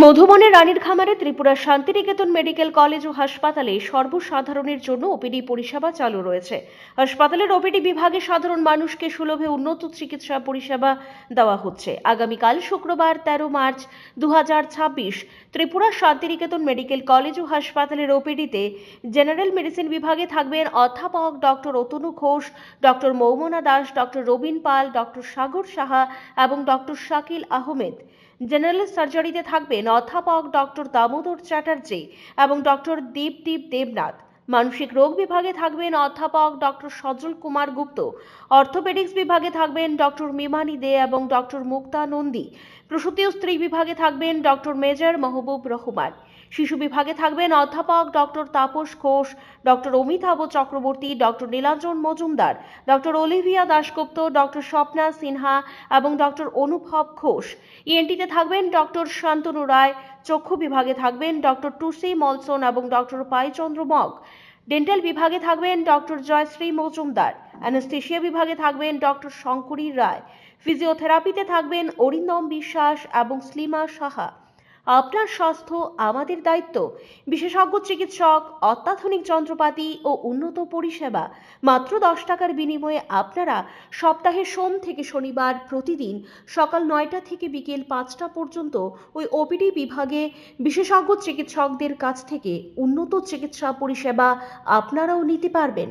মধুবনের রানীর খামারে Tripura Shantiniketan Medical College ও হাসপাতালে সর্বসাধারণের জন্য ওপিডি পরিষেবা চালু রয়েছে। হাসপাতালের ওপিডি বিভাগে সাধারণ মানুষকে সুলভে উন্নত চিকিৎসা পরিষেবা দেওয়া হচ্ছে। আগামীকাল শুক্রবার 13 মার্চ 2026 ত্রিপুরা শান্তিনিকেতন মেডিকেল কলেজ ও হাসপাতালের ওপিডিতে জেনারেল মেডিসিন বিভাগে থাকবেন অধ্যাপক doctor Atanu Ghosh, doctor Moumona Das, doctor Rabin Pal, doctor Sagar Saha এবং ডক্টর শাকিল আহমেদ। জেনারেল সার্জারিতে থাকবেন অধ্যাপক ডক্টর দামোদর চ্যাটার্জি এবং ডক্টর দীপদীপ দেবনাথ। মানসিক রোগ বিভাগে থাকবেন অধ্যাপক ডক্টর সজল কুমার গুপ্ত। অর্থোপেডিক্স বিভাগে থাকবেন ডক্টর মিমানি দে এবং ডক্টর মুক্তা নন্দী। প্রসূতি ও স্ত্রী বিভাগে থাকবেন ডক্টর মেজর মাহবুব রহমান। শিশু বিভাগে থাকবেন অধ্যাপক doctor Tapas Ghosh, doctor Amitabh Chakraborty, doctor Nilanjan Majumdar, doctor Olivia Dasgupta, doctor Swapna Sinha এবং ডক্টর অনুভব ঘোষ। ইএনটিতে থাকবেন ডক্টর শান্তনু রায়। চক্ষু বিভাগে থাকবেন ডক্টর টুসি মলসন এবং ডক্টর পাইচন্দ্র মগ। ডেন্টাল বিভাগে থাকবেন ডক্টর জয়শ্রী মজুমদার। অ্যানেস্থেশিয়া বিভাগে থাকবেন ডক্টর শঙ্করী রায়। ফিজিওথেরাপিতে থাকবেন অরিন্দম বিশ্বাস এবং স্লিমা সাহা। আপনার স্বাস্থ্য আমাদের দায়িত্ব। বিশেষজ্ঞ চিকিৎসক, অত্যাধুনিক যন্ত্রপাতি ও উন্নত পরিষেবা। মাত্র 10 টাকার বিনিময়ে আপনারা সপ্তাহে সোম থেকে শনিবার প্রতিদিন সকাল 9টা থেকে বিকেল 5টা পর্যন্ত ওই ওপিডি বিভাগে বিশেষজ্ঞ চিকিৎসকদের কাছ থেকে উন্নত চিকিৎসা পরিষেবা আপনারাও নিতে পারবেন।